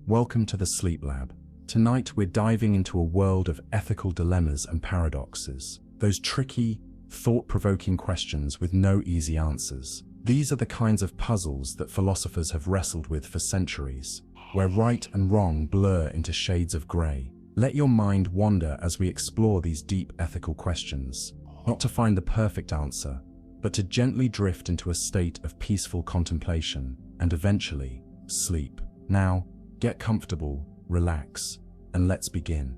Welcome to the Sleep Lab. Tonight we're diving into a world of ethical dilemmas and paradoxes. Those tricky, thought-provoking questions with no easy answers. These are the kinds of puzzles that philosophers have wrestled with for centuries, where right and wrong blur into shades of grey. Let your mind wander as we explore these deep ethical questions, not to find the perfect answer, but to gently drift into a state of peaceful contemplation and eventually sleep. Now, get comfortable, relax, and let's begin.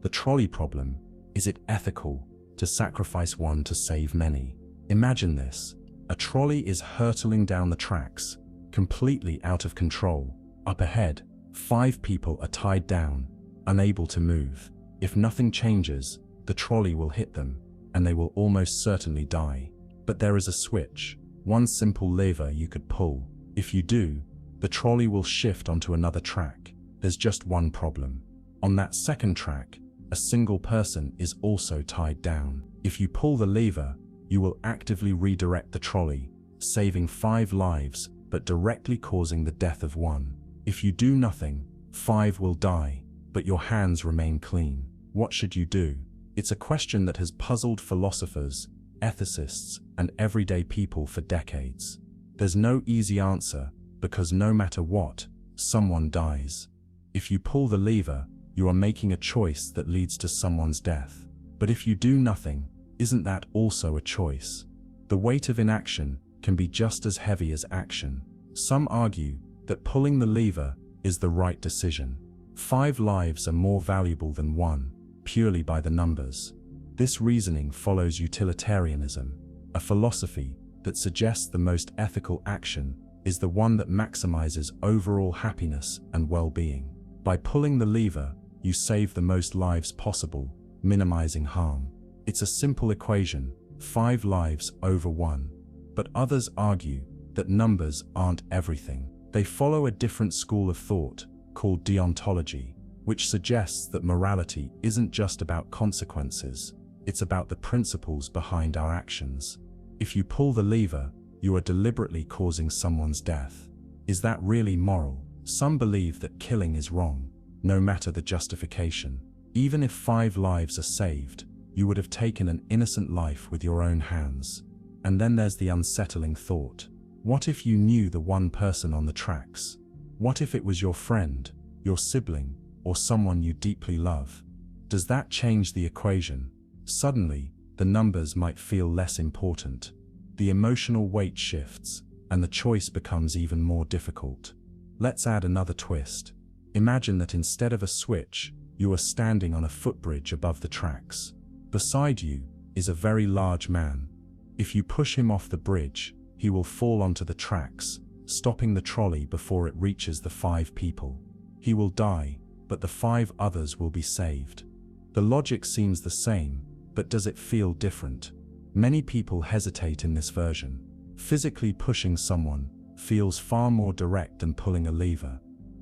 The trolley problem. Is it ethical to sacrifice one to save many? Imagine this. A trolley is hurtling down the tracks, completely out of control. Up ahead, 5 people are tied down, unable to move. If nothing changes, the trolley will hit them, and they will almost certainly die. But there is a switch, one simple lever you could pull. If you do, the trolley will shift onto another track. There's just one problem. On that second track, a single person is also tied down. If you pull the lever, you will actively redirect the trolley, saving 5 lives but directly causing the death of 1. If you do nothing, 5 will die, but your hands remain clean. What should you do? It's a question that has puzzled philosophers, ethicists, and everyday people for decades. There's no easy answer, because no matter what, someone dies. If you pull the lever, you are making a choice that leads to someone's death. But if you do nothing, isn't that also a choice? The weight of inaction can be just as heavy as action. Some argue that pulling the lever is the right decision. 5 lives are more valuable than 1, purely by the numbers. This reasoning follows utilitarianism, a philosophy that suggests the most ethical action is the one that maximizes overall happiness and well-being. By pulling the lever, you save the most lives possible, minimizing harm. It's a simple equation, 5 lives over 1. But others argue that numbers aren't everything. They follow a different school of thought, called deontology, which suggests that morality isn't just about consequences, it's about the principles behind our actions. If you pull the lever, you are deliberately causing someone's death. Is that really moral? Some believe that killing is wrong, no matter the justification. Even if 5 lives are saved, you would have taken an innocent life with your own hands. And then there's the unsettling thought. What if you knew the one person on the tracks? What if it was your friend, your sibling, or someone you deeply love? Does that change the equation? Suddenly, the numbers might feel less important. The emotional weight shifts, and the choice becomes even more difficult. Let's add another twist. Imagine that instead of a switch, you are standing on a footbridge above the tracks. Beside you is a very large man. If you push him off the bridge, he will fall onto the tracks, stopping the trolley before it reaches the 5 people. He will die, but the 5 others will be saved. The logic seems the same, but does it feel different? Many people hesitate in this version. Physically pushing someone feels far more direct than pulling a lever.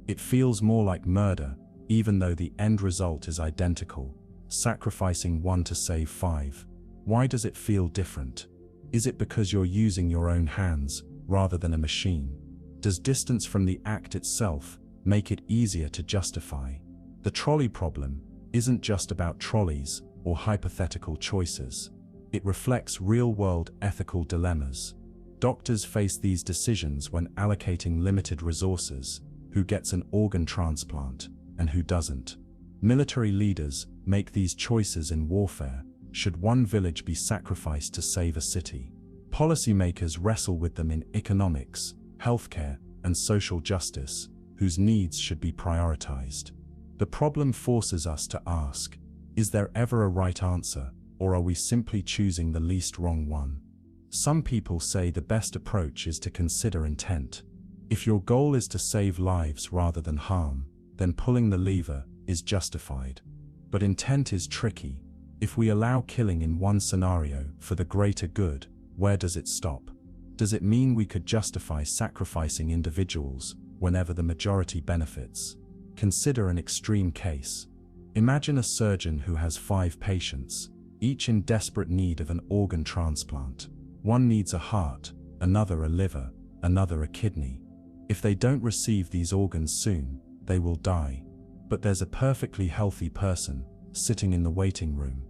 It feels more like murder, even though the end result is identical, sacrificing 1 to save 5. Why does it feel different? Is it because you're using your own hands rather than a machine? Does distance from the act itself make it easier to justify? The trolley problem isn't just about trolleys or hypothetical choices. It reflects real-world ethical dilemmas. Doctors face these decisions when allocating limited resources: who gets an organ transplant and who doesn't. Military leaders make these choices in warfare. Should one village be sacrificed to save a city? Policymakers wrestle with them in economics, healthcare, and social justice, whose needs should be prioritized. The problem forces us to ask, is there ever a right answer, or are we simply choosing the least wrong one? Some people say the best approach is to consider intent. If your goal is to save lives rather than harm, then pulling the lever is justified. But intent is tricky. If we allow killing in one scenario for the greater good, where does it stop? Does it mean we could justify sacrificing individuals whenever the majority benefits? Consider an extreme case. Imagine a surgeon who has 5 patients, each in desperate need of an organ transplant. One needs a heart, another a liver, another a kidney. If they don't receive these organs soon, they will die. But there's a perfectly healthy person sitting in the waiting room.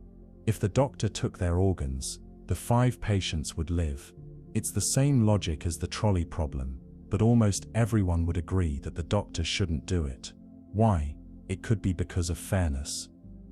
If the doctor took their organs, the 5 patients would live. It's the same logic as the trolley problem, but almost everyone would agree that the doctor shouldn't do it. Why? It could be because of fairness.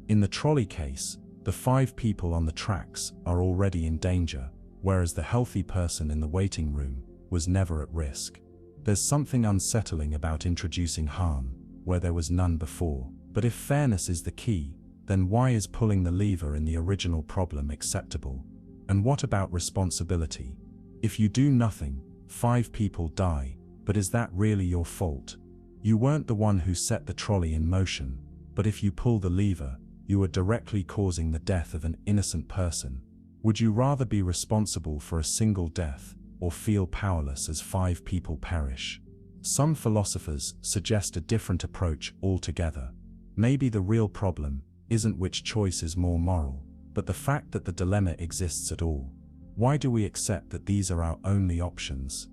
In the trolley case, the 5 people on the tracks are already in danger, whereas the healthy person in the waiting room was never at risk. There's something unsettling about introducing harm where there was none before. But if fairness is the key, then why is pulling the lever in the original problem acceptable? And what about responsibility? If you do nothing, 5 people die, but is that really your fault? You weren't the one who set the trolley in motion, but if you pull the lever, you are directly causing the death of an innocent person. Would you rather be responsible for a single death, or feel powerless as 5 people perish? Some philosophers suggest a different approach altogether. Maybe the real problem isn't which choice is more moral, but the fact that the dilemma exists at all. Why do we accept that these are our only options?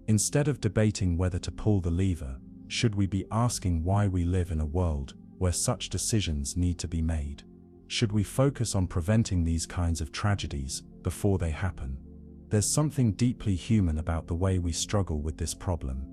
Instead of debating whether to pull the lever, should we be asking why we live in a world where such decisions need to be made? Should we focus on preventing these kinds of tragedies before they happen? There's something deeply human about the way we struggle with this problem.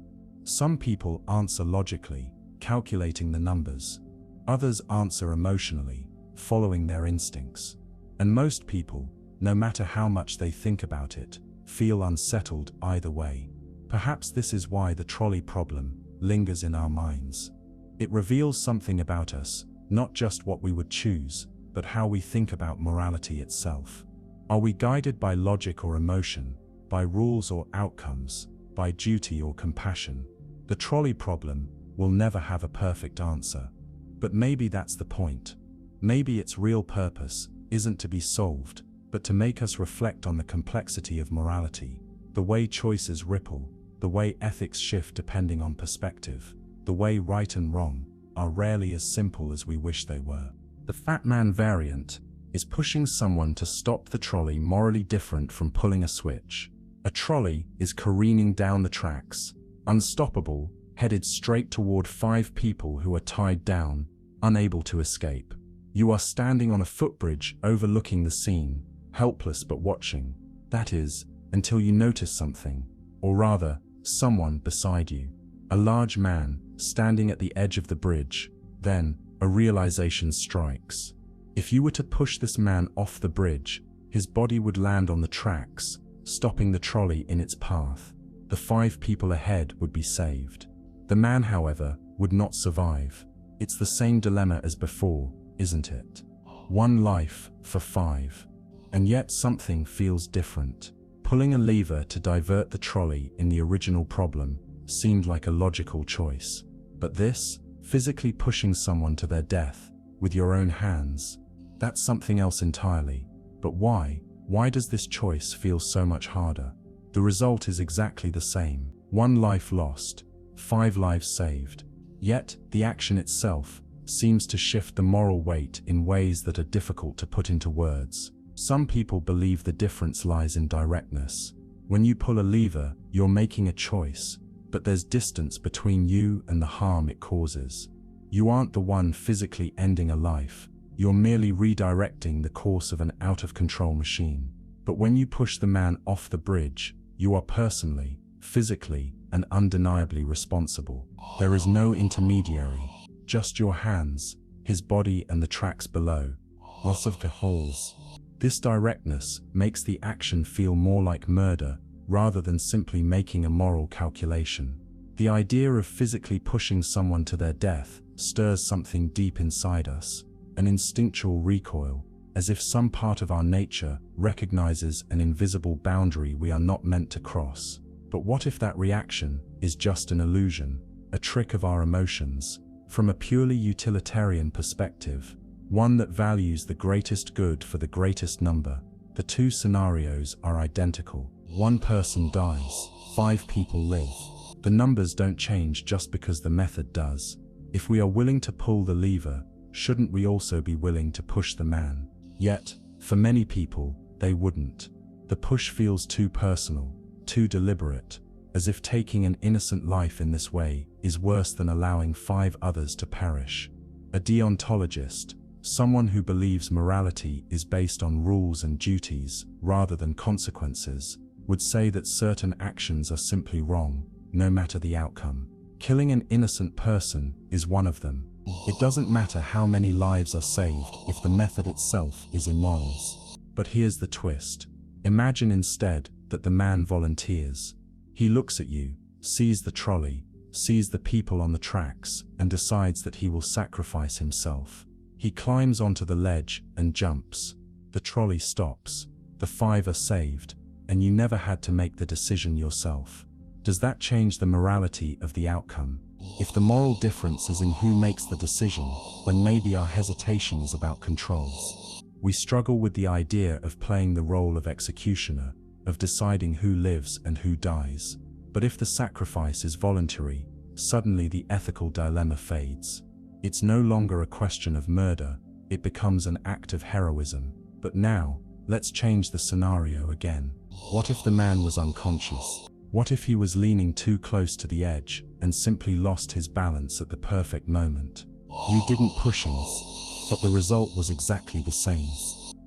Some people answer logically, calculating the numbers. Others answer emotionally, following their instincts. And most people, no matter how much they think about it, feel unsettled either way. Perhaps this is why the trolley problem lingers in our minds. It reveals something about us, not just what we would choose, but how we think about morality itself. Are we guided by logic or emotion, by rules or outcomes, by duty or compassion? The trolley problem will never have a perfect answer. But maybe that's the point. Maybe its real purpose isn't to be solved, but to make us reflect on the complexity of morality, the way choices ripple, the way ethics shift depending on perspective, the way right and wrong are rarely as simple as we wish they were. The Fat Man variant is pushing someone to stop the trolley morally different from pulling a switch. A trolley is careening down the tracks, unstoppable, headed straight toward 5 people who are tied down, unable to escape. You are standing on a footbridge overlooking the scene, helpless but watching. That is, until you notice something, or rather, someone beside you. A large man, standing at the edge of the bridge. Then, a realization strikes. If you were to push this man off the bridge, his body would land on the tracks, stopping the trolley in its path. The 5 people ahead would be saved. The man, however, would not survive. It's the same dilemma as before, isn't it? 1 life for 5. And yet something feels different. Pulling a lever to divert the trolley in the original problem seemed like a logical choice. But this, physically pushing someone to their death with your own hands, that's something else entirely. But why? Why does this choice feel so much harder? The result is exactly the same. 1 life lost, 5 lives saved. Yet, the action itself seems to shift the moral weight in ways that are difficult to put into words. Some people believe the difference lies in directness. When you pull a lever, you're making a choice, but there's distance between you and the harm it causes. You aren't the one physically ending a life, you're merely redirecting the course of an out-of-control machine. But when you push the man off the bridge, you are personally, physically, and undeniably responsible. There is no intermediary, just your hands, his body and the tracks below. Loss of the holes. This directness makes the action feel more like murder rather than simply making a moral calculation. The idea of physically pushing someone to their death stirs something deep inside us, an instinctual recoil, as if some part of our nature recognizes an invisible boundary we are not meant to cross. But what if that reaction is just an illusion, a trick of our emotions? From a purely utilitarian perspective, one that values the greatest good for the greatest number, the 2 scenarios are identical. 1 person dies, 5 people live. The numbers don't change just because the method does. If we are willing to pull the lever, shouldn't we also be willing to push the man? Yet, for many people, they wouldn't. The push feels too personal, too deliberate, as if taking an innocent life in this way is worse than allowing 5 others to perish. A deontologist, someone who believes morality is based on rules and duties rather than consequences, would say that certain actions are simply wrong, no matter the outcome. Killing an innocent person is one of them. It doesn't matter how many lives are saved if the method itself is immoral. But here's the twist. Imagine instead that the man volunteers. He looks at you, sees the trolley, sees the people on the tracks, and decides that he will sacrifice himself. He climbs onto the ledge and jumps. The trolley stops. The 5 are saved, and you never had to make the decision yourself. Does that change the morality of the outcome? If the moral difference is in who makes the decision, then maybe our hesitation is about controls. We struggle with the idea of playing the role of executioner, of deciding who lives and who dies. But if the sacrifice is voluntary, suddenly the ethical dilemma fades. It's no longer a question of murder, it becomes an act of heroism. But now, let's change the scenario again. What if the man was unconscious? What if he was leaning too close to the edge and simply lost his balance at the perfect moment? You didn't push him, but the result was exactly the same.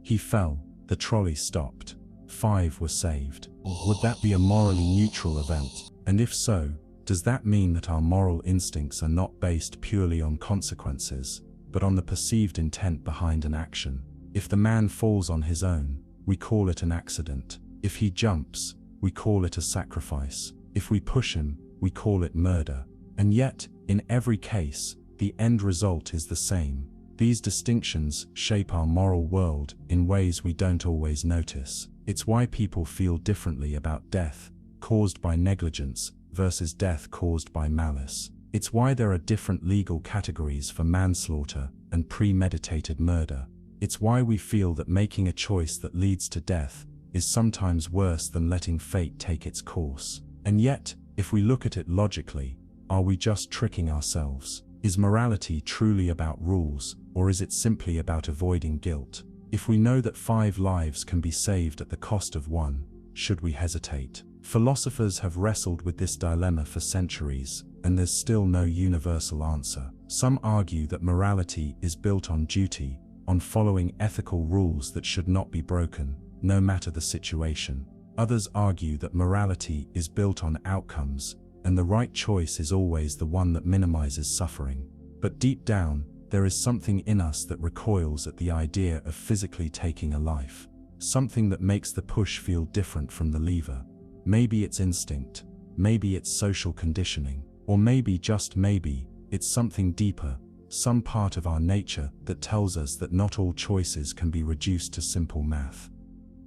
He fell, the trolley stopped, 5 were saved. Would that be a morally neutral event? And if so, does that mean that our moral instincts are not based purely on consequences, but on the perceived intent behind an action? If the man falls on his own, we call it an accident. If he jumps, we call it a sacrifice. If we push him, we call it murder. And yet, in every case, the end result is the same. These distinctions shape our moral world in ways we don't always notice. It's why people feel differently about death caused by negligence versus death caused by malice. It's why there are different legal categories for manslaughter and premeditated murder. It's why we feel that making a choice that leads to death is sometimes worse than letting fate take its course. And yet, if we look at it logically, are we just tricking ourselves? Is morality truly about rules, or is it simply about avoiding guilt? If we know that 5 lives can be saved at the cost of 1, should we hesitate? Philosophers have wrestled with this dilemma for centuries, and there's still no universal answer. Some argue that morality is built on duty, on following ethical rules that should not be broken, no matter the situation. Others argue that morality is built on outcomes, and the right choice is always the one that minimizes suffering. But deep down, there is something in us that recoils at the idea of physically taking a life. Something that makes the push feel different from the lever. Maybe it's instinct, maybe it's social conditioning, or maybe, just maybe, it's something deeper, some part of our nature that tells us that not all choices can be reduced to simple math.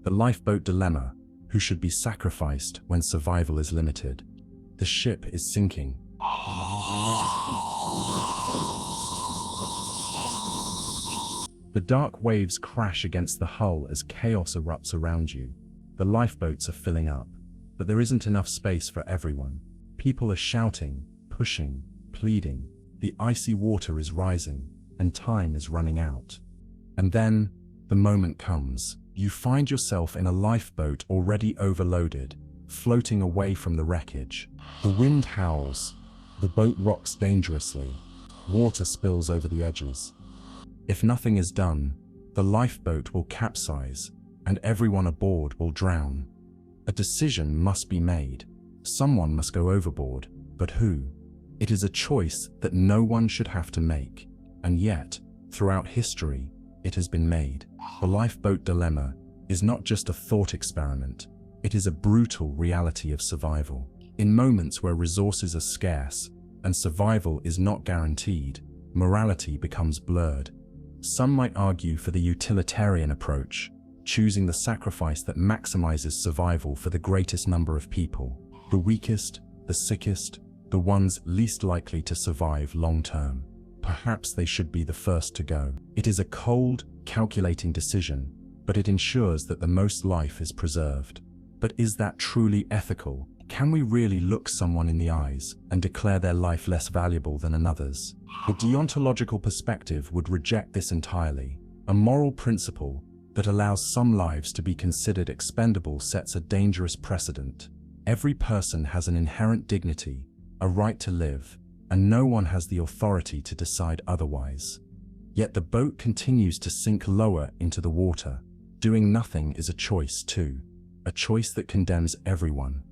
The lifeboat dilemma: who should be sacrificed when survival is limited? The ship is sinking. The dark waves crash against the hull as chaos erupts around you. The lifeboats are filling up, but there isn't enough space for everyone. People are shouting, pushing, pleading. The icy water is rising, and time is running out. And then, the moment comes. You find yourself in a lifeboat already overloaded, floating away from the wreckage. The wind howls, the boat rocks dangerously, water spills over the edges. If nothing is done, the lifeboat will capsize, and everyone aboard will drown. A decision must be made. Someone must go overboard, but who? It is a choice that no one should have to make, and yet, throughout history, it has been made. The lifeboat dilemma is not just a thought experiment, it is a brutal reality of survival. In moments where resources are scarce and survival is not guaranteed, morality becomes blurred. Some might argue for the utilitarian approach, choosing the sacrifice that maximizes survival for the greatest number of people, the weakest, the sickest, the ones least likely to survive long term. Perhaps they should be the first to go. It is a cold, calculating decision, but it ensures that the most life is preserved. But is that truly ethical? Can we really look someone in the eyes and declare their life less valuable than another's? The deontological perspective would reject this entirely. A moral principle that allows some lives to be considered expendable sets a dangerous precedent. Every person has an inherent dignity, a right to live, and no one has the authority to decide otherwise. Yet the boat continues to sink lower into the water. Doing nothing is a choice too, a choice that condemns everyone.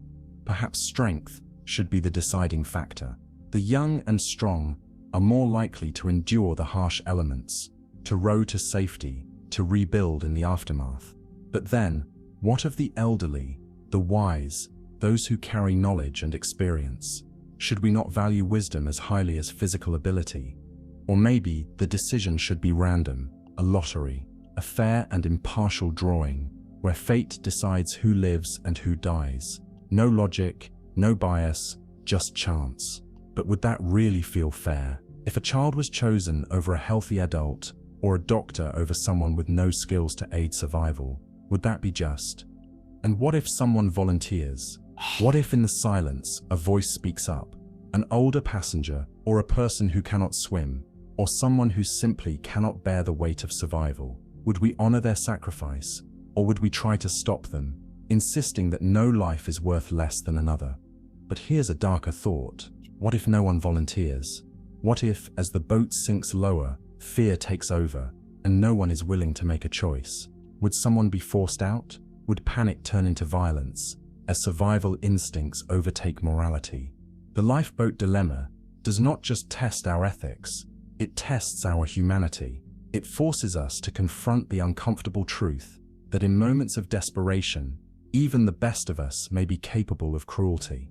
Perhaps strength should be the deciding factor. The young and strong are more likely to endure the harsh elements, to row to safety, to rebuild in the aftermath. But then, what of the elderly, the wise, those who carry knowledge and experience? Should we not value wisdom as highly as physical ability? Or maybe the decision should be random, a lottery, a fair and impartial drawing, where fate decides who lives and who dies. No logic, no bias, just chance. But would that really feel fair? If a child was chosen over a healthy adult, or a doctor over someone with no skills to aid survival, would that be just? And what if someone volunteers? What if in the silence a voice speaks up? An older passenger, or a person who cannot swim, or someone who simply cannot bear the weight of survival? Would we honor their sacrifice, or would we try to stop them, insisting that no life is worth less than another? But here's a darker thought. What if no one volunteers? What if, as the boat sinks lower, fear takes over, and no one is willing to make a choice? Would someone be forced out? Would panic turn into violence, as survival instincts overtake morality? The Lifeboat Dilemma does not just test our ethics, it tests our humanity. It forces us to confront the uncomfortable truth that in moments of desperation, even the best of us may be capable of cruelty.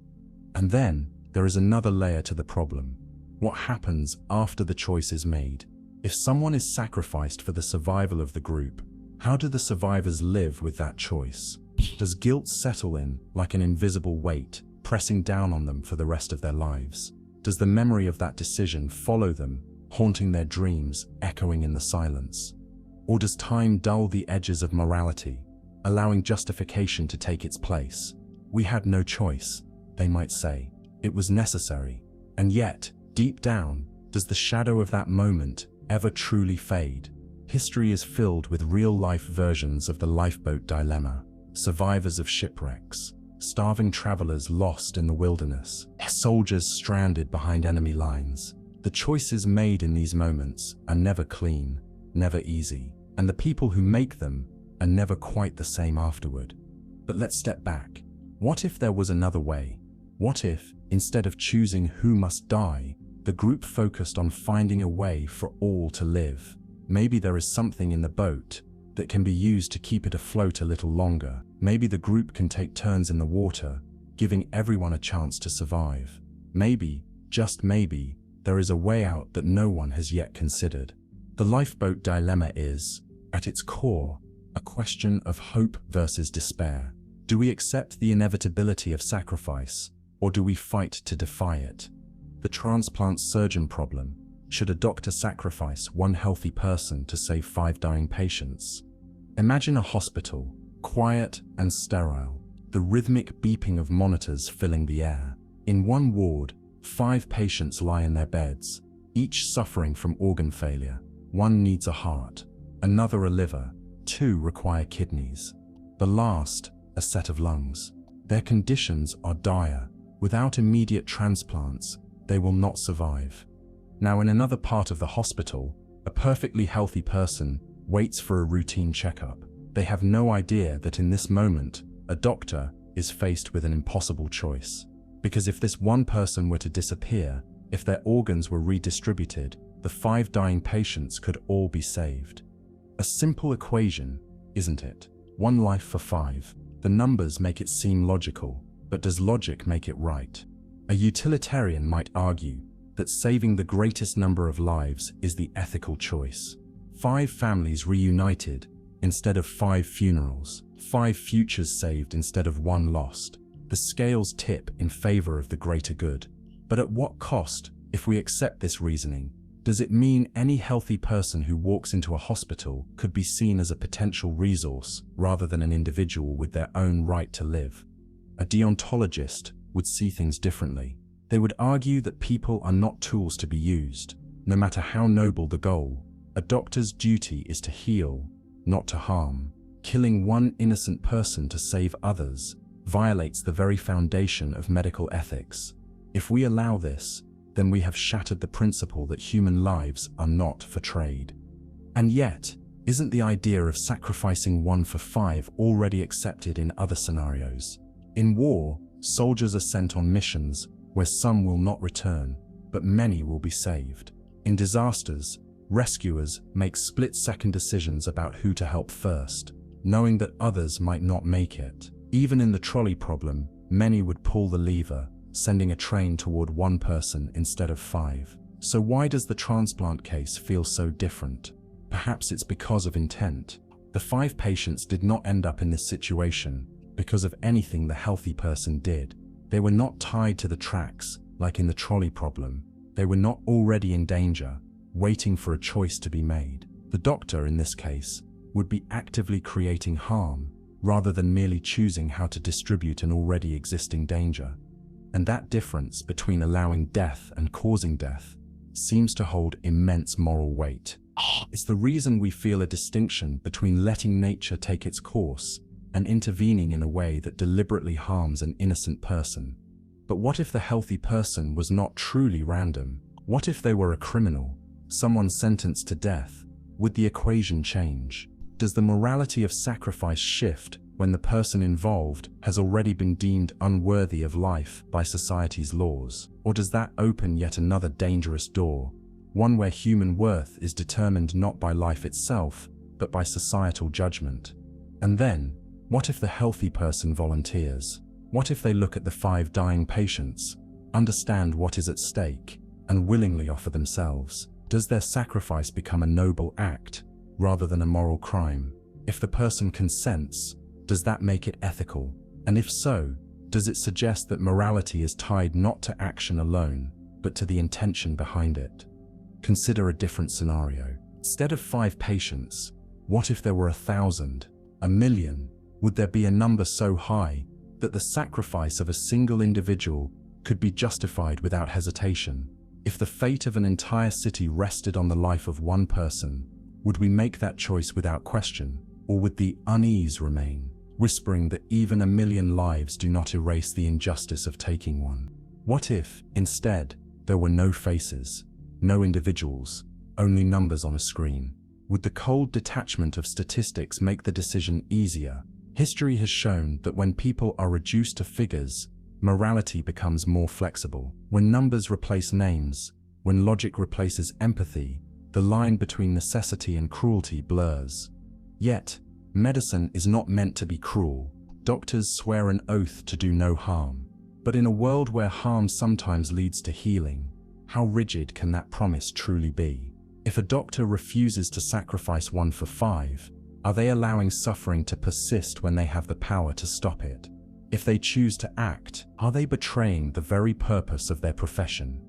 And then, there is another layer to the problem. What happens after the choice is made? If someone is sacrificed for the survival of the group, how do the survivors live with that choice? Does guilt settle in like an invisible weight, pressing down on them for the rest of their lives? Does the memory of that decision follow them, haunting their dreams, echoing in the silence? Or does time dull the edges of morality, allowing justification to take its place? We had no choice, they might say. It was necessary. And yet, deep down, does the shadow of that moment ever truly fade? History is filled with real-life versions of the Lifeboat Dilemma. Survivors of shipwrecks, starving travelers lost in the wilderness, soldiers stranded behind enemy lines. The choices made in these moments are never clean, never easy, and the people who make them are never quite the same afterward. But let's step back. What if there was another way? What if, instead of choosing who must die, the group focused on finding a way for all to live? Maybe there is something in the boat that can be used to keep it afloat a little longer. Maybe the group can take turns in the water, giving everyone a chance to survive. Maybe, just maybe, there is a way out that no one has yet considered. The Lifeboat Dilemma is, at its core, a question of hope versus despair. Do we accept the inevitability of sacrifice, or do we fight to defy it? The transplant surgeon problem. Should a doctor sacrifice one healthy person to save 5 dying patients? Imagine a hospital, quiet and sterile, the rhythmic beeping of monitors filling the air. In one ward, 5 patients lie in their beds, each suffering from organ failure. One needs a heart, another a liver, 2 require kidneys, the last, a set of lungs. Their conditions are dire. Without immediate transplants, they will not survive. Now, in another part of the hospital, a perfectly healthy person waits for a routine checkup. They have no idea that in this moment, a doctor is faced with an impossible choice. Because if this one person were to disappear, if their organs were redistributed, the 5 dying patients could all be saved. A simple equation, isn't it? 1 life for 5. The numbers make it seem logical, but does logic make it right? A utilitarian might argue that saving the greatest number of lives is the ethical choice. 5 families reunited instead of 5 funerals, 5 futures saved instead of 1 lost. The scales tip in favor of the greater good. But at what cost, if we accept this reasoning? Does it mean any healthy person who walks into a hospital could be seen as a potential resource rather than an individual with their own right to live? A deontologist would see things differently. They would argue that people are not tools to be used. No matter how noble the goal, a doctor's duty is to heal, not to harm. Killing one innocent person to save others violates the very foundation of medical ethics. If we allow this, then we have shattered the principle that human lives are not for trade. And yet, isn't the idea of sacrificing one for five already accepted in other scenarios? In war, soldiers are sent on missions where some will not return, but many will be saved. In disasters, rescuers make split-second decisions about who to help first, knowing that others might not make it. Even in the trolley problem, many would pull the lever, sending a train toward one person instead of five. So why does the transplant case feel so different? Perhaps it's because of intent. The 5 patients did not end up in this situation because of anything the healthy person did. They were not tied to the tracks, like in the trolley problem. They were not already in danger, waiting for a choice to be made. The doctor, in this case, would be actively creating harm, rather than merely choosing how to distribute an already existing danger. And that difference between allowing death and causing death seems to hold immense moral weight. It's the reason we feel a distinction between letting nature take its course and intervening in a way that deliberately harms an innocent person. But what if the healthy person was not truly random? What if they were a criminal, someone sentenced to death? Would the equation change? Does the morality of sacrifice shift when the person involved has already been deemed unworthy of life by society's laws? Or does that open yet another dangerous door, one where human worth is determined not by life itself, but by societal judgment? And then, what if the healthy person volunteers? What if they look at the 5 dying patients, understand what is at stake, and willingly offer themselves? Does their sacrifice become a noble act, rather than a moral crime? If the person consents, does that make it ethical? And if so, does it suggest that morality is tied not to action alone, but to the intention behind it? Consider a different scenario. Instead of 5 patients, what if there were 1,000, 1,000,000? Would there be a number so high that the sacrifice of a single individual could be justified without hesitation? If the fate of an entire city rested on the life of one person, would we make that choice without question? Or would the unease remain, whispering that even 1,000,000 lives do not erase the injustice of taking one? What if, instead, there were no faces, no individuals, only numbers on a screen? Would the cold detachment of statistics make the decision easier? History has shown that when people are reduced to figures, morality becomes more flexible. When numbers replace names, when logic replaces empathy, the line between necessity and cruelty blurs. Yet, medicine is not meant to be cruel. Doctors swear an oath to do no harm. But in a world where harm sometimes leads to healing, how rigid can that promise truly be? If a doctor refuses to sacrifice one for 5, are they allowing suffering to persist when they have the power to stop it? If they choose to act, are they betraying the very purpose of their profession?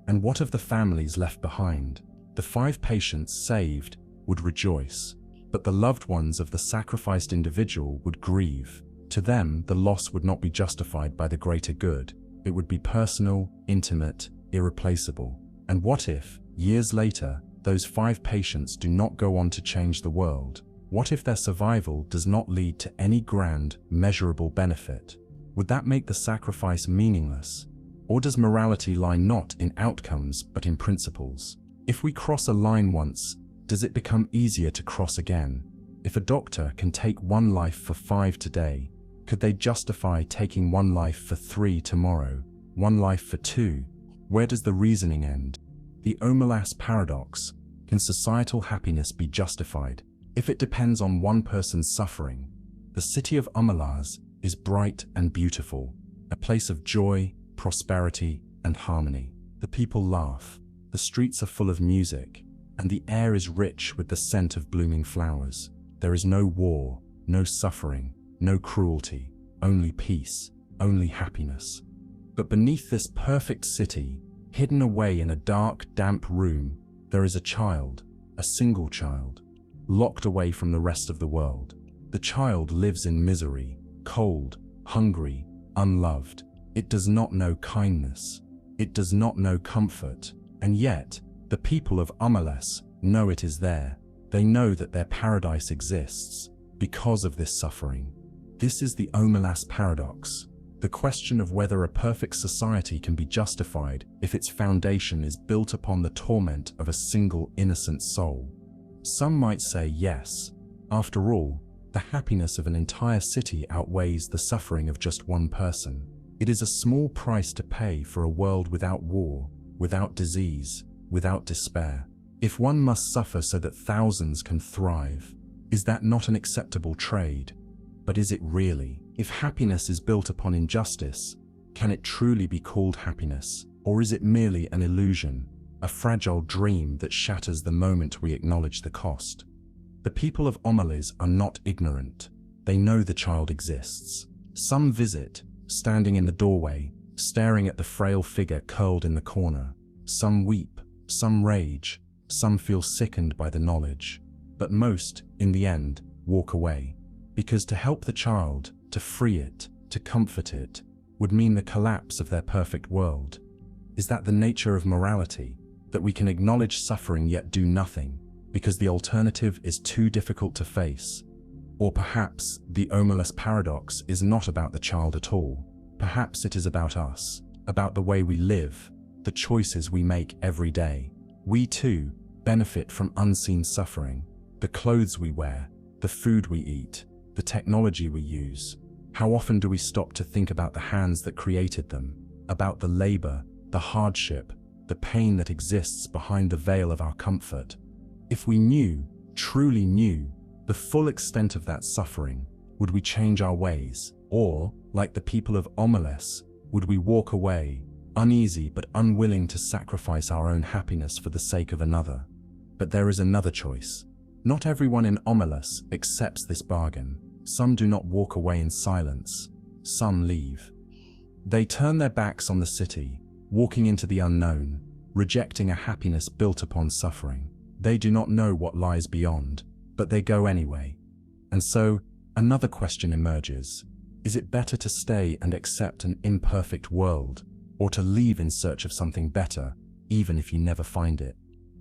And what of the families left behind? The 5 patients saved would rejoice, but the loved ones of the sacrificed individual would grieve. To them, the loss would not be justified by the greater good. It would be personal, intimate, irreplaceable. And what if, years later, those 5 patients do not go on to change the world? What if their survival does not lead to any grand, measurable benefit? Would that make the sacrifice meaningless? Or does morality lie not in outcomes but in principles? If we cross a line once, does it become easier to cross again? If a doctor can take 1 life for 5 today, could they justify taking 1 life for 3 tomorrow, 1 life for 2? Where does the reasoning end? The Omelas Paradox: can societal happiness be justified if it depends on one person's suffering? The city of Omelas is bright and beautiful, a place of joy, prosperity, and harmony. The people laugh, the streets are full of music, and the air is rich with the scent of blooming flowers. There is no war, no suffering, no cruelty, only peace, only happiness. But beneath this perfect city, hidden away in a dark, damp room, there is a child, a single child, locked away from the rest of the world. The child lives in misery, cold, hungry, unloved. It does not know kindness. It does not know comfort. And yet, the people of Omelas know it is there. They know that their paradise exists because of this suffering. This is the Omelas Paradox, the question of whether a perfect society can be justified if its foundation is built upon the torment of a single innocent soul. Some might say yes. After all, the happiness of an entire city outweighs the suffering of just one person. It is a small price to pay for a world without war, without disease, without despair. If one must suffer so that thousands can thrive, is that not an acceptable trade? But is it really? If happiness is built upon injustice, can it truly be called happiness? Or is it merely an illusion, a fragile dream that shatters the moment we acknowledge the cost? The people of Omelas are not ignorant. They know the child exists. Some visit, standing in the doorway, staring at the frail figure curled in the corner. Some weep, some rage, some feel sickened by the knowledge. But most, in the end, walk away. Because to help the child, to free it, to comfort it, would mean the collapse of their perfect world. Is that the nature of morality, that we can acknowledge suffering yet do nothing, because the alternative is too difficult to face? Or perhaps the Omelas Paradox is not about the child at all. Perhaps it is about us, about the way we live, the choices we make every day. We too benefit from unseen suffering, the clothes we wear, the food we eat, the technology we use. How often do we stop to think about the hands that created them, about the labor, the hardship, the pain that exists behind the veil of our comfort? If we knew, truly knew, the full extent of that suffering, would we change our ways? Or, like the people of Omelas, would we walk away, uneasy but unwilling to sacrifice our own happiness for the sake of another? But there is another choice. Not everyone in Omelas accepts this bargain. Some do not walk away in silence. Some leave. They turn their backs on the city, walking into the unknown, rejecting a happiness built upon suffering. They do not know what lies beyond, but they go anyway. And so, another question emerges. Is it better to stay and accept an imperfect world, or to leave in search of something better, even if you never find it?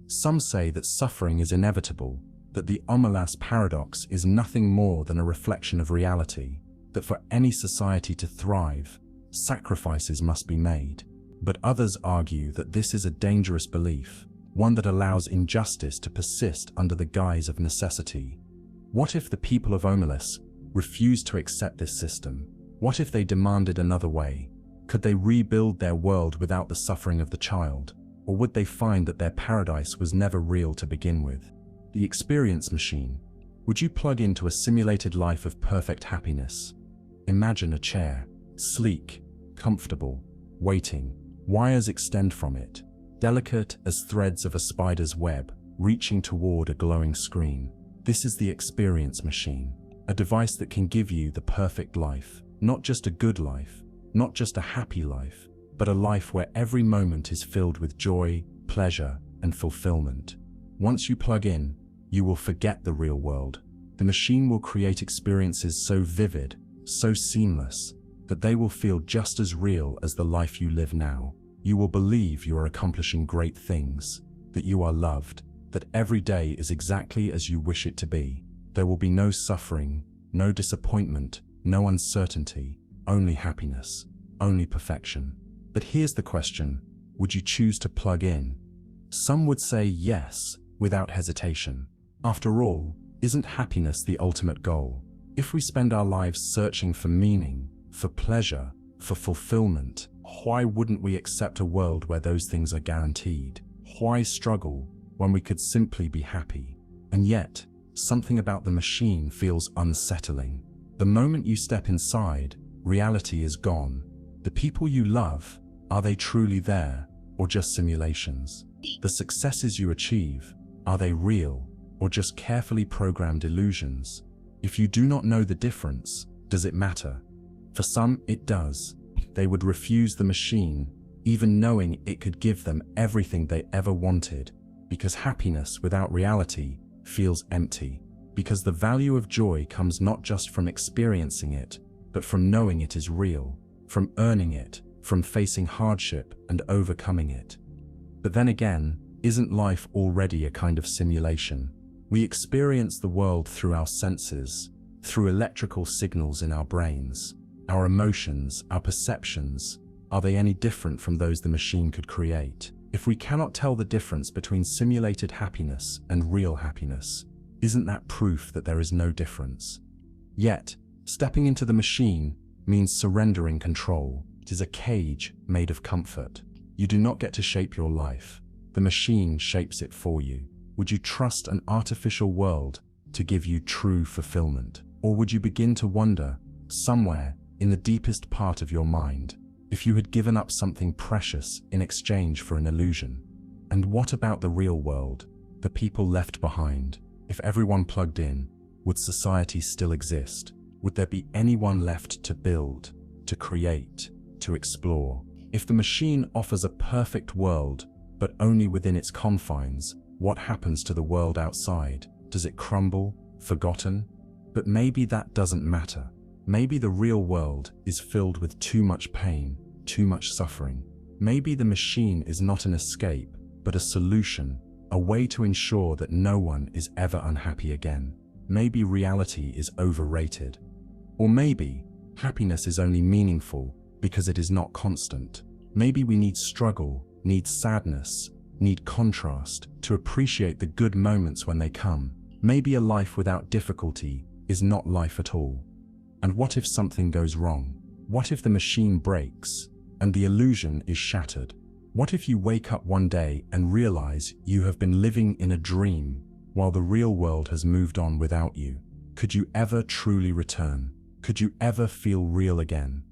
Some say that suffering is inevitable, that the Omelas Paradox is nothing more than a reflection of reality, that for any society to thrive, sacrifices must be made. But others argue that this is a dangerous belief, one that allows injustice to persist under the guise of necessity. What if the people of Omelas refused to accept this system? What if they demanded another way? Could they rebuild their world without the suffering of the child? Or would they find that their paradise was never real to begin with? The experience machine. Would you plug into a simulated life of perfect happiness? Imagine a chair, sleek, comfortable, waiting. Wires extend from it, delicate as threads of a spider's web, reaching toward a glowing screen. This is the experience machine, a device that can give you the perfect life, not just a good life, not just a happy life, but a life where every moment is filled with joy, pleasure, and fulfillment. Once you plug in, you will forget the real world. The machine will create experiences so vivid, so seamless, that they will feel just as real as the life you live now. You will believe you are accomplishing great things, that you are loved, that every day is exactly as you wish it to be. There will be no suffering, no disappointment, no uncertainty, only happiness, only perfection. But here's the question: would you choose to plug in? Some would say yes, without hesitation. After all, isn't happiness the ultimate goal? If we spend our lives searching for meaning, for pleasure, for fulfillment, why wouldn't we accept a world where those things are guaranteed? Why struggle when we could simply be happy? And yet, something about the machine feels unsettling. The moment you step inside, reality is gone. The people you love, are they truly there, or just simulations? The successes you achieve, are they real, or just carefully programmed illusions? If you do not know the difference, does it matter? For some, it does. They would refuse the machine, even knowing it could give them everything they ever wanted, because happiness without reality feels empty. Because the value of joy comes not just from experiencing it, but from knowing it is real, from earning it, from facing hardship and overcoming it. But then again, isn't life already a kind of simulation? We experience the world through our senses, through electrical signals in our brains. Our emotions, our perceptions, are they any different from those the machine could create? If we cannot tell the difference between simulated happiness and real happiness, isn't that proof that there is no difference? Yet, stepping into the machine means surrendering control. It is a cage made of comfort. You do not get to shape your life. The machine shapes it for you. Would you trust an artificial world to give you true fulfillment? Or would you begin to wonder, somewhere in the deepest part of your mind, if you had given up something precious in exchange for an illusion? And what about the real world, the people left behind? If everyone plugged in, would society still exist? Would there be anyone left to build, to create, to explore? If the machine offers a perfect world, but only within its confines, what happens to the world outside? Does it crumble, forgotten? But maybe that doesn't matter. Maybe the real world is filled with too much pain, too much suffering. Maybe the machine is not an escape, but a solution, a way to ensure that no one is ever unhappy again. Maybe reality is overrated. Or maybe happiness is only meaningful because it is not constant. Maybe we need struggle, need sadness, need contrast to appreciate the good moments when they come. Maybe a life without difficulty is not life at all. And what if something goes wrong? What if the machine breaks and the illusion is shattered? What if you wake up one day and realize you have been living in a dream while the real world has moved on without you? Could you ever truly return? Could you ever feel real again?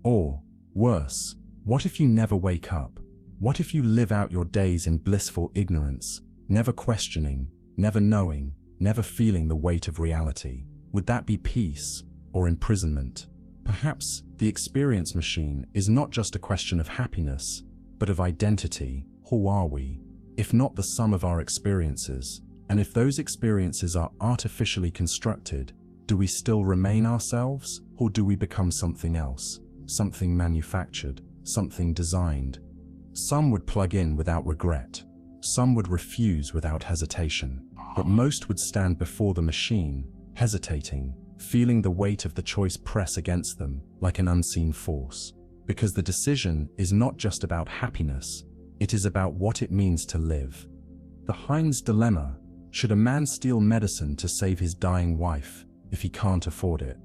Or, worse, what if you never wake up? What if you live out your days in blissful ignorance, never questioning, never knowing, never feeling the weight of reality? Would that be peace or imprisonment? Perhaps the experience machine is not just a question of happiness, but of identity. Who are we, if not the sum of our experiences? And if those experiences are artificially constructed, do we still remain ourselves, or do we become something else? Something manufactured, something designed. Some would plug in without regret. Some would refuse without hesitation. But most would stand before the machine, hesitating, feeling the weight of the choice press against them like an unseen force. Because the decision is not just about happiness, it is about what it means to live. The Heinz dilemma: should a man steal medicine to save his dying wife if he can't afford it?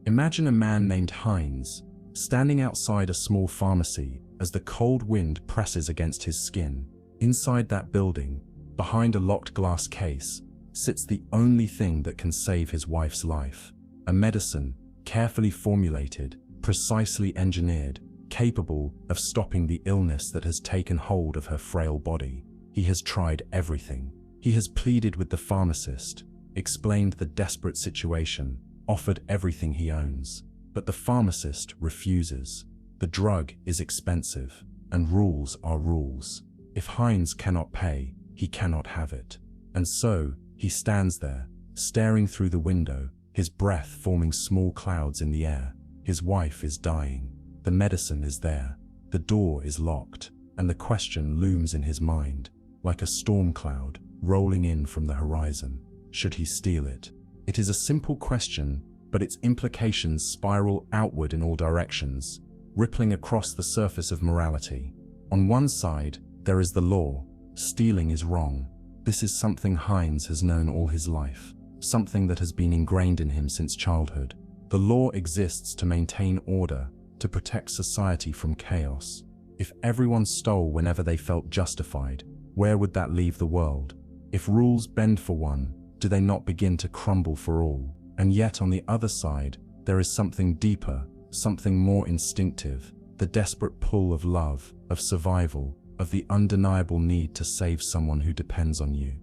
Imagine a man named Heinz standing outside a small pharmacy as the cold wind presses against his skin. Inside that building, behind a locked glass case, sits the only thing that can save his wife's life. A medicine, carefully formulated, precisely engineered, capable of stopping the illness that has taken hold of her frail body. He has tried everything. He has pleaded with the pharmacist, explained the desperate situation, offered everything he owns. But the pharmacist refuses. The drug is expensive, and rules are rules. If Heinz cannot pay, he cannot have it. And so, he stands there, staring through the window, his breath forming small clouds in the air. His wife is dying. The medicine is there. The door is locked, and the question looms in his mind, like a storm cloud rolling in from the horizon. Should he steal it? It is a simple question, but its implications spiral outward in all directions, rippling across the surface of morality. On one side, there is the law. Stealing is wrong. This is something Heinz has known all his life, something that has been ingrained in him since childhood. The law exists to maintain order, to protect society from chaos. If everyone stole whenever they felt justified, where would that leave the world? If rules bend for one, do they not begin to crumble for all? And yet on the other side, there is something deeper, something more instinctive, the desperate pull of love, of survival, of the undeniable need to save someone who depends on you.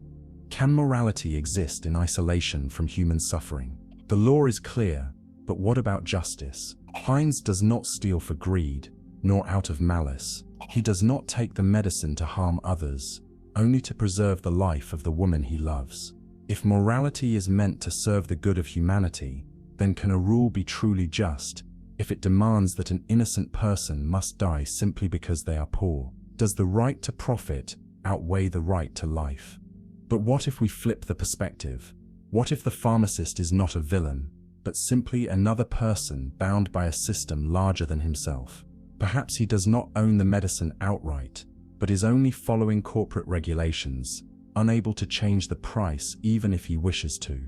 Can morality exist in isolation from human suffering? The law is clear, but what about justice? Heinz does not steal for greed, nor out of malice. He does not take the medicine to harm others, only to preserve the life of the woman he loves. If morality is meant to serve the good of humanity, then can a rule be truly just if it demands that an innocent person must die simply because they are poor? Does the right to profit outweigh the right to life? But what if we flip the perspective? What if the pharmacist is not a villain, but simply another person bound by a system larger than himself. Perhaps he does not own the medicine outright, but is only following corporate regulations, unable to change the price even if he wishes to.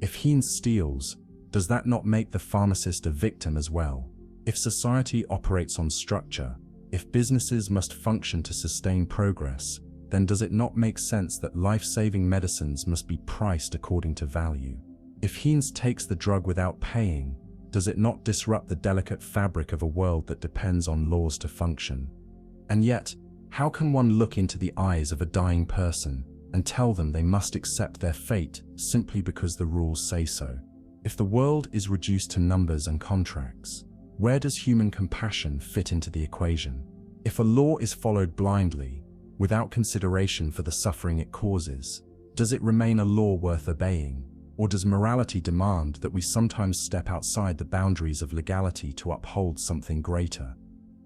If he steals, does that not make the pharmacist a victim as well? If society operates on structure, if businesses must function to sustain progress, then does it not make sense that life-saving medicines must be priced according to value? If Heinz takes the drug without paying, does it not disrupt the delicate fabric of a world that depends on laws to function? And yet, how can one look into the eyes of a dying person and tell them they must accept their fate simply because the rules say so? If the world is reduced to numbers and contracts, where does human compassion fit into the equation? If a law is followed blindly, without consideration for the suffering it causes, does it remain a law worth obeying? Or does morality demand that we sometimes step outside the boundaries of legality to uphold something greater?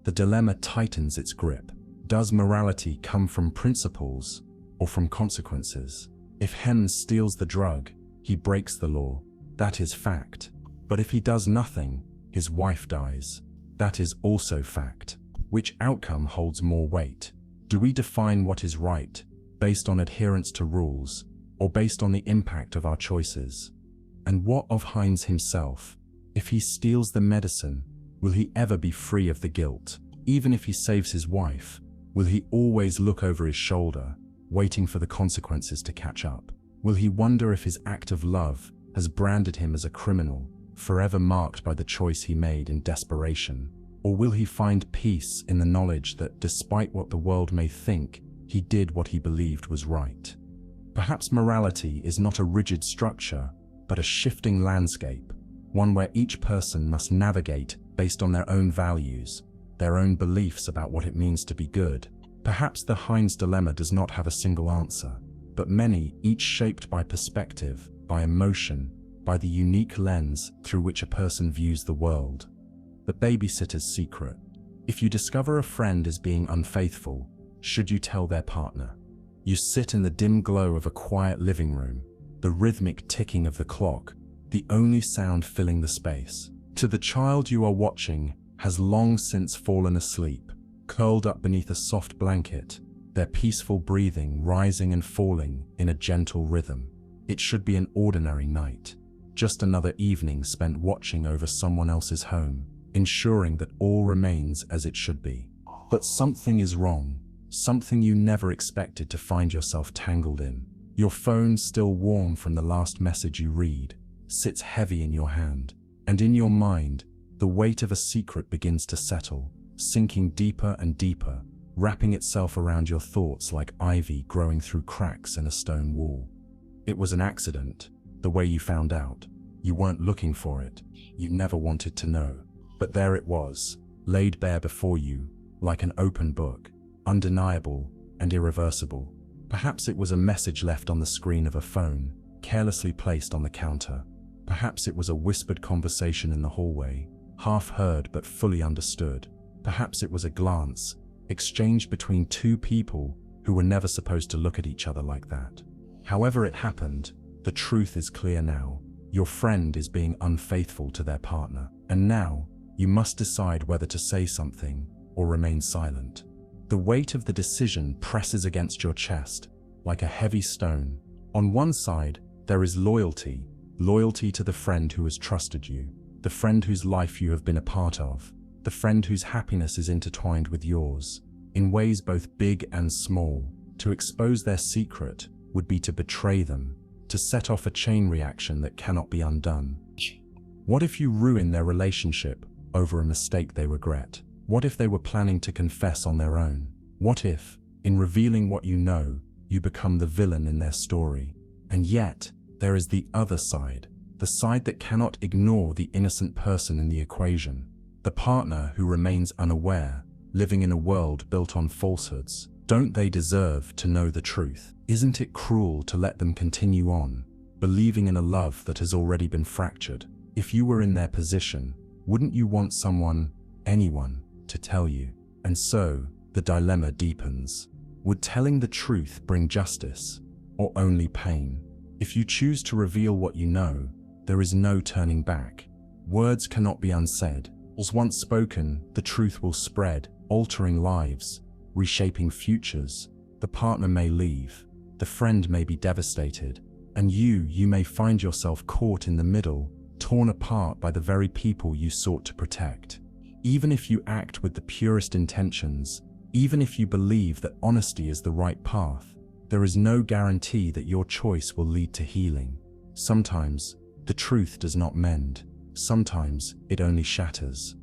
The dilemma tightens its grip. Does morality come from principles or from consequences? If Heinz steals the drug, he breaks the law. That is fact. But if he does nothing, his wife dies. That is also fact. Which outcome holds more weight? Do we define what is right based on adherence to rules, or based on the impact of our choices? And what of Heinz himself? If he steals the medicine, will he ever be free of the guilt? Even if he saves his wife, will he always look over his shoulder, waiting for the consequences to catch up? Will he wonder if his act of love has branded him as a criminal, forever marked by the choice he made in desperation? Or will he find peace in the knowledge that, despite what the world may think, he did what he believed was right? Perhaps morality is not a rigid structure, but a shifting landscape, one where each person must navigate based on their own values, their own beliefs about what it means to be good. Perhaps the Heinz dilemma does not have a single answer, but many, each shaped by perspective, by emotion, by the unique lens through which a person views the world. The babysitter's secret. If you discover a friend is being unfaithful, should you tell their partner? You sit in the dim glow of a quiet living room, the rhythmic ticking of the clock, the only sound filling the space. To the child you are watching has long since fallen asleep, curled up beneath a soft blanket, their peaceful breathing rising and falling in a gentle rhythm. It should be an ordinary night, just another evening spent watching over someone else's home, ensuring that all remains as it should be. But something is wrong, something you never expected to find yourself tangled in. Your phone, still warm from the last message you read, sits heavy in your hand, and in your mind, the weight of a secret begins to settle, sinking deeper and deeper, wrapping itself around your thoughts like ivy growing through cracks in a stone wall. It was an accident, the way you found out. You weren't looking for it, you never wanted to know. But there it was, laid bare before you, like an open book, undeniable and irreversible. Perhaps it was a message left on the screen of a phone, carelessly placed on the counter. Perhaps it was a whispered conversation in the hallway, half heard but fully understood. Perhaps it was a glance, exchanged between two people who were never supposed to look at each other like that. However it happened, the truth is clear now. Your friend is being unfaithful to their partner, and now, you must decide whether to say something or remain silent. The weight of the decision presses against your chest like a heavy stone. On one side, there is loyalty, loyalty to the friend who has trusted you, the friend whose life you have been a part of, the friend whose happiness is intertwined with yours, in ways both big and small. To expose their secret would be to betray them, to set off a chain reaction that cannot be undone. What if you ruin their relationship over a mistake they regret? What if they were planning to confess on their own? What if, in revealing what you know, you become the villain in their story? And yet, there is the other side, the side that cannot ignore the innocent person in the equation, the partner who remains unaware, living in a world built on falsehoods. Don't they deserve to know the truth? Isn't it cruel to let them continue on, believing in a love that has already been fractured? If you were in their position, wouldn't you want someone, anyone, to tell you? And so, the dilemma deepens. Would telling the truth bring justice, or only pain? If you choose to reveal what you know, there is no turning back. Words cannot be unsaid. As once spoken, the truth will spread, altering lives, reshaping futures. The partner may leave, the friend may be devastated, and you may find yourself caught in the middle, torn apart by the very people you sought to protect. Even if you act with the purest intentions, even if you believe that honesty is the right path, there is no guarantee that your choice will lead to healing. Sometimes, the truth does not mend. Sometimes, it only shatters.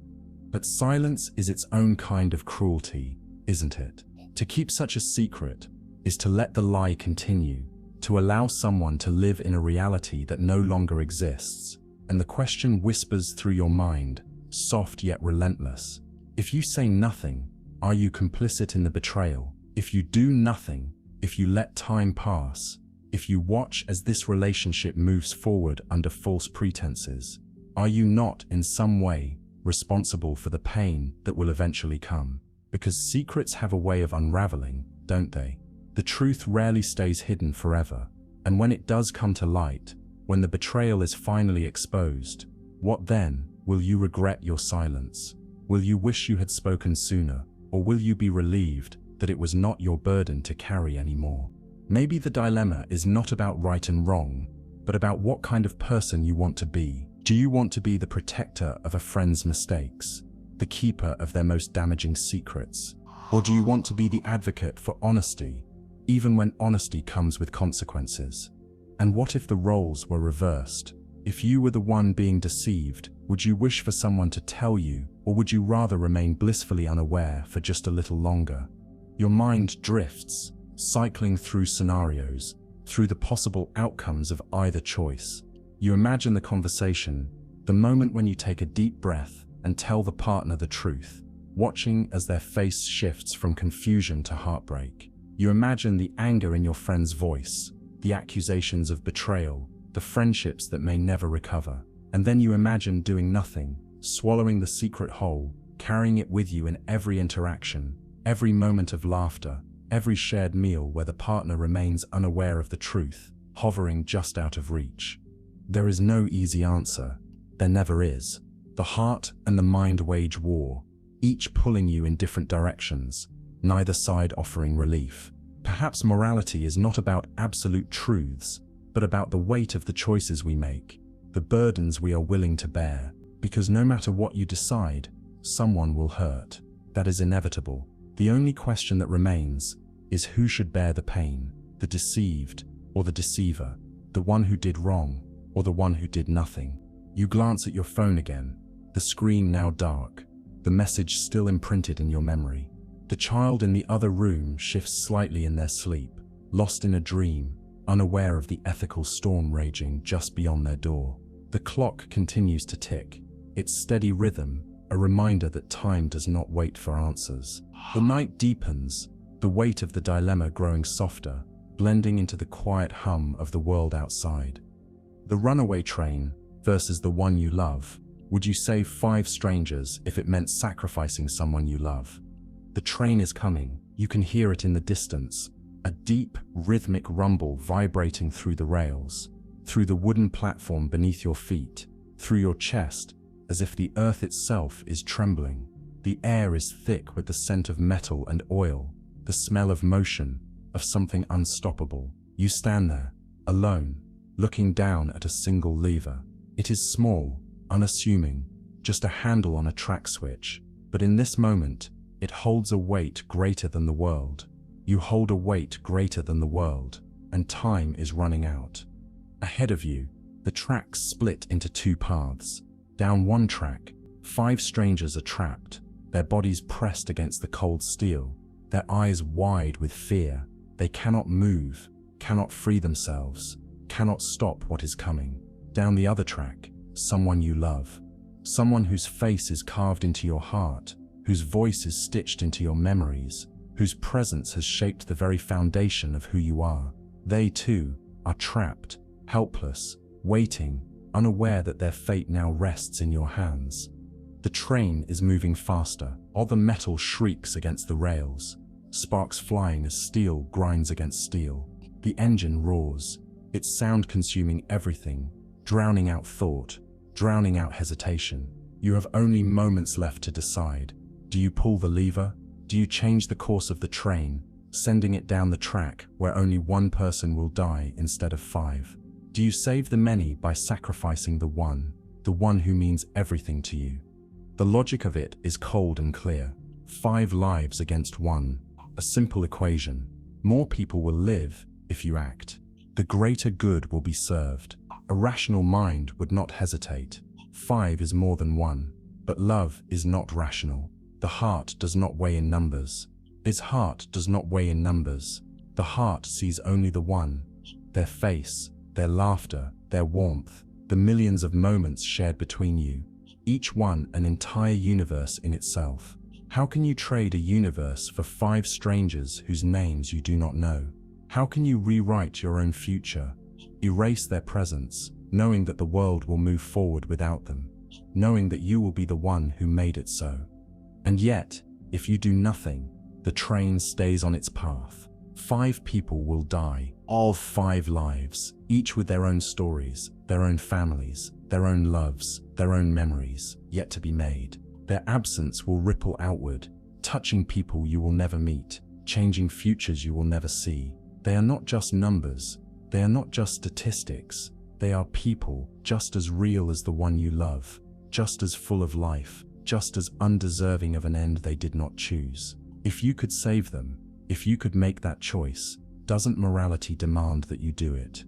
But silence is its own kind of cruelty, isn't it? To keep such a secret is to let the lie continue, to allow someone to live in a reality that no longer exists. And the question whispers through your mind, soft yet relentless. If you say nothing, are you complicit in the betrayal? If you do nothing, if you let time pass, if you watch as this relationship moves forward under false pretenses, are you not, in some way, responsible for the pain that will eventually come? Because secrets have a way of unraveling, don't they? The truth rarely stays hidden forever, and when it does come to light, when the betrayal is finally exposed, what then? Will you regret your silence? Will you wish you had spoken sooner, or will you be relieved that it was not your burden to carry anymore? Maybe the dilemma is not about right and wrong, but about what kind of person you want to be. Do you want to be the protector of a friend's mistakes, the keeper of their most damaging secrets? Or do you want to be the advocate for honesty, even when honesty comes with consequences? And what if the roles were reversed? If you were the one being deceived, would you wish for someone to tell you, or would you rather remain blissfully unaware for just a little longer? Your mind drifts, cycling through scenarios, through the possible outcomes of either choice. You imagine the conversation, the moment when you take a deep breath and tell the partner the truth, watching as their face shifts from confusion to heartbreak. You imagine the anger in your friend's voice, the accusations of betrayal, the friendships that may never recover. And then you imagine doing nothing, swallowing the secret whole, carrying it with you in every interaction, every moment of laughter, every shared meal where the partner remains unaware of the truth, hovering just out of reach. There is no easy answer. There never is. The heart and the mind wage war, each pulling you in different directions, neither side offering relief. Perhaps morality is not about absolute truths, but about the weight of the choices we make, the burdens we are willing to bear, because no matter what you decide, someone will hurt. That is inevitable. The only question that remains is who should bear the pain, the deceived or the deceiver, the one who did wrong or the one who did nothing. You glance at your phone again, the screen now dark, the message still imprinted in your memory. The child in the other room shifts slightly in their sleep, lost in a dream, unaware of the ethical storm raging just beyond their door. The clock continues to tick, its steady rhythm, a reminder that time does not wait for answers. The night deepens, the weight of the dilemma growing softer, blending into the quiet hum of the world outside. The runaway train versus the one you love. Would you save 5 strangers if it meant sacrificing someone you love? The train is coming. You can hear it in the distance, a deep, rhythmic rumble vibrating through the rails, through the wooden platform beneath your feet, through your chest, as if the earth itself is trembling. The air is thick with the scent of metal and oil, the smell of motion, of something unstoppable. You stand there, alone, looking down at a single lever. It is small, unassuming, just a handle on a track switch, but in this moment, it holds a weight greater than the world. You hold a weight greater than the world, and time is running out. Ahead of you, the tracks split into 2 paths. Down one track, 5 strangers are trapped, their bodies pressed against the cold steel, their eyes wide with fear. They cannot move, cannot free themselves, cannot stop what is coming. Down the other track, someone you love, someone whose face is carved into your heart, whose voice is stitched into your memories, whose presence has shaped the very foundation of who you are. They too are trapped, helpless, waiting, unaware that their fate now rests in your hands. The train is moving faster. All the metal shrieks against the rails, sparks flying as steel grinds against steel. The engine roars, its sound consuming everything, drowning out thought, drowning out hesitation. You have only moments left to decide. Do you pull the lever? Do you change the course of the train, sending it down the track where only one person will die instead of 5? Do you save the many by sacrificing the one who means everything to you? The logic of it is cold and clear. 5 lives against 1. A simple equation. More people will live if you act. The greater good will be served. A rational mind would not hesitate. 5 is more than 1. But love is not rational. The heart does not weigh in numbers. Its heart does not weigh in numbers. The heart sees only the one. Their face, their laughter, their warmth, the millions of moments shared between you. Each one an entire universe in itself. How can you trade a universe for 5 strangers whose names you do not know? How can you rewrite your own future? Erase their presence, knowing that the world will move forward without them, knowing that you will be the one who made it so. And yet, if you do nothing, the train stays on its path. 5 people will die, all 5 lives, each with their own stories, their own families, their own loves, their own memories, yet to be made. Their absence will ripple outward, touching people you will never meet, changing futures you will never see. They are not just numbers, they are not just statistics, they are people just as real as the one you love, just as full of life, just as undeserving of an end they did not choose. If you could save them, if you could make that choice, doesn't morality demand that you do it?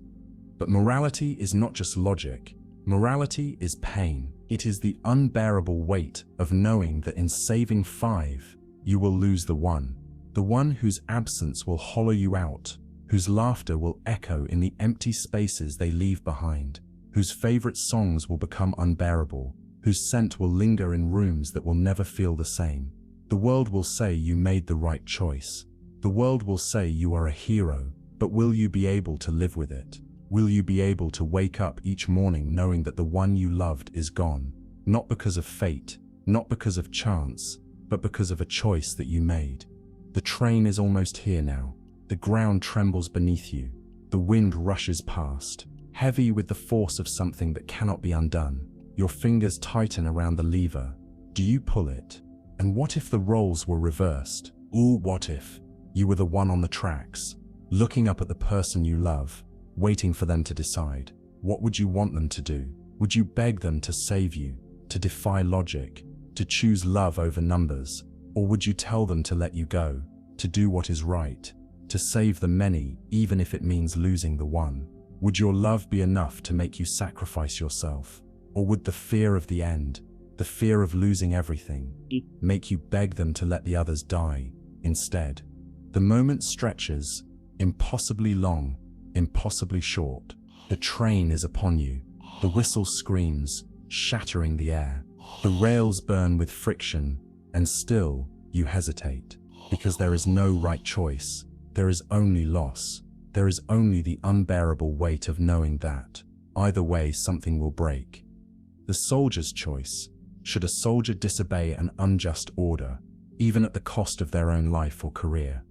But morality is not just logic. Morality is pain. It is the unbearable weight of knowing that in saving 5, you will lose the one whose absence will hollow you out, whose laughter will echo in the empty spaces they leave behind, whose favorite songs will become unbearable, whose scent will linger in rooms that will never feel the same. The world will say you made the right choice. The world will say you are a hero, but will you be able to live with it? Will you be able to wake up each morning knowing that the one you loved is gone, not because of fate, not because of chance, but because of a choice that you made? The train is almost here now. The ground trembles beneath you. The wind rushes past, heavy with the force of something that cannot be undone. Your fingers tighten around the lever. Do you pull it? And what if the roles were reversed? Ooh, what if you were the one on the tracks, looking up at the person you love, waiting for them to decide? What would you want them to do? Would you beg them to save you, to defy logic, to choose love over numbers? Or would you tell them to let you go, to do what is right, to save the many, even if it means losing the one? Would your love be enough to make you sacrifice yourself? Or would the fear of the end, the fear of losing everything, make you beg them to let the others die instead? The moment stretches, impossibly long, impossibly short. The train is upon you. The whistle screams, shattering the air. The rails burn with friction, and still you hesitate, because there is no right choice. There is only loss. There is only the unbearable weight of knowing that, either way, something will break. The soldier's choice. Should a soldier disobey an unjust order, even at the cost of their own life or career?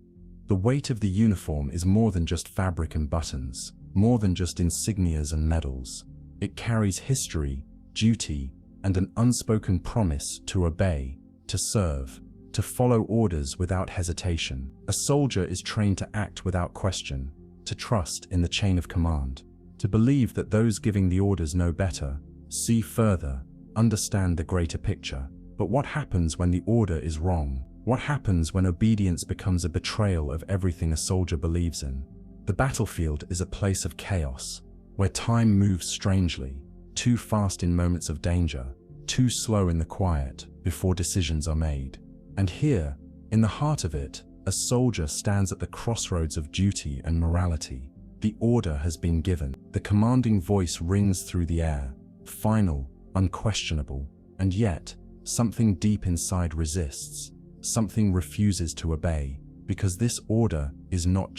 The weight of the uniform is more than just fabric and buttons, more than just insignias and medals. It carries history, duty, and an unspoken promise to obey, to serve, to follow orders without hesitation. A soldier is trained to act without question, to trust in the chain of command, to believe that those giving the orders know better, see further, understand the greater picture. But what happens when the order is wrong? What happens when obedience becomes a betrayal of everything a soldier believes in? The battlefield is a place of chaos, where time moves strangely, too fast in moments of danger, too slow in the quiet before decisions are made. And here, in the heart of it, a soldier stands at the crossroads of duty and morality. The order has been given. The commanding voice rings through the air, final, unquestionable, and yet, something deep inside resists. Something refuses to obey, because this order is not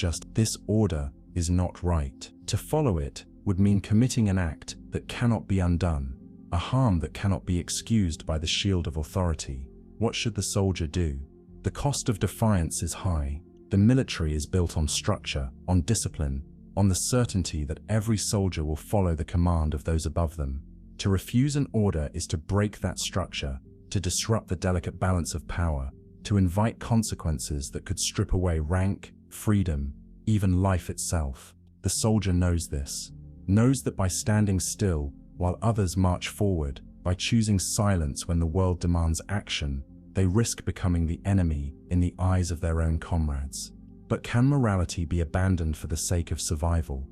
right. To follow it would mean committing an act that cannot be undone, a harm that cannot be excused by the shield of authority. What should the soldier do? The cost of defiance is high. The military is built on structure, on discipline, on the certainty that every soldier will follow the command of those above them. To refuse an order is to break that structure, to disrupt the delicate balance of power, to invite consequences that could strip away rank, freedom, even life itself. The soldier knows this, knows that by standing still while others march forward, by choosing silence when the world demands action, they risk becoming the enemy in the eyes of their own comrades. But can morality be abandoned for the sake of survival?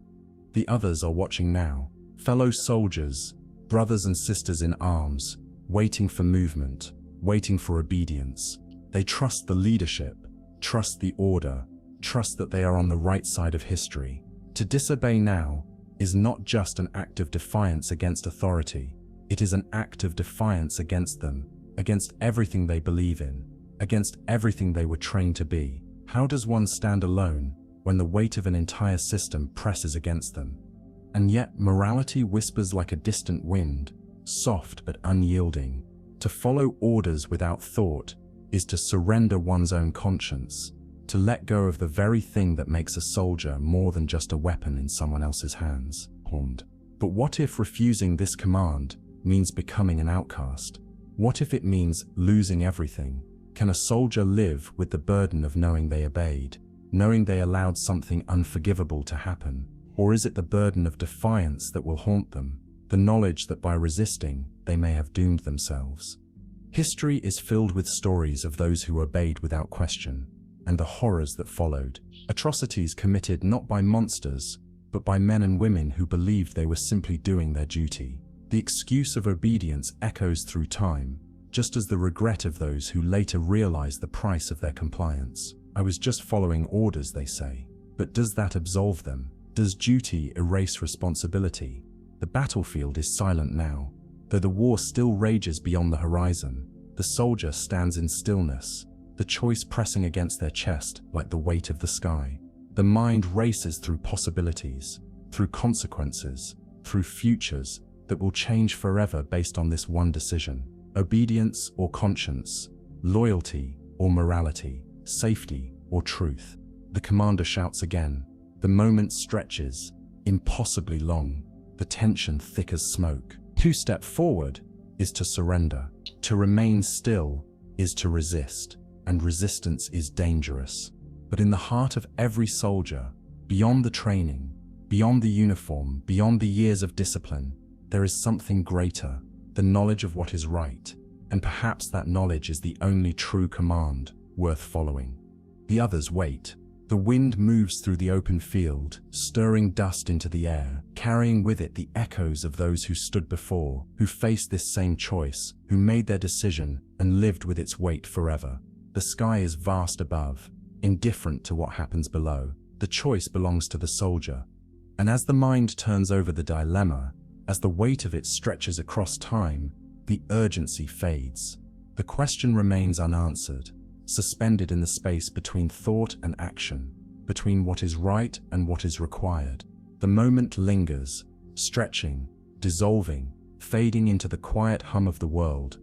The others are watching now, fellow soldiers, brothers and sisters in arms, waiting for movement, waiting for obedience. They trust the leadership, trust the order, trust that they are on the right side of history. To disobey now is not just an act of defiance against authority, it is an act of defiance against them, against everything they believe in, against everything they were trained to be. How does one stand alone when the weight of an entire system presses against them? And yet morality whispers like a distant wind, soft but unyielding. To follow orders without thought is to surrender one's own conscience, to let go of the very thing that makes a soldier more than just a weapon in someone else's hands. But what if refusing this command means becoming an outcast? What if it means losing everything? Can a soldier live with the burden of knowing they obeyed, knowing they allowed something unforgivable to happen? Or is it the burden of defiance that will haunt them, the knowledge that by resisting, they may have doomed themselves? History is filled with stories of those who obeyed without question, and the horrors that followed. Atrocities committed not by monsters, but by men and women who believed they were simply doing their duty. The excuse of obedience echoes through time, just as the regret of those who later realized the price of their compliance. I was just following orders, they say. But does that absolve them? Does duty erase responsibility? The battlefield is silent now. Though the war still rages beyond the horizon, the soldier stands in stillness, the choice pressing against their chest like the weight of the sky. The mind races through possibilities, through consequences, through futures that will change forever based on this one decision. Obedience or conscience, loyalty or morality, safety or truth. The commander shouts again. The moment stretches, impossibly long, the tension thick as smoke. To step forward is to surrender. To remain still is to resist, and resistance is dangerous. But in the heart of every soldier, beyond the training, beyond the uniform, beyond the years of discipline, there is something greater, the knowledge of what is right, and perhaps that knowledge is the only true command worth following. The others wait. The wind moves through the open field, stirring dust into the air, carrying with it the echoes of those who stood before, who faced this same choice, who made their decision and lived with its weight forever. The sky is vast above, indifferent to what happens below. The choice belongs to the soldier. And as the mind turns over the dilemma, as the weight of it stretches across time, the urgency fades. The question remains unanswered, suspended in the space between thought and action, between what is right and what is required. The moment lingers, stretching, dissolving, fading into the quiet hum of the world.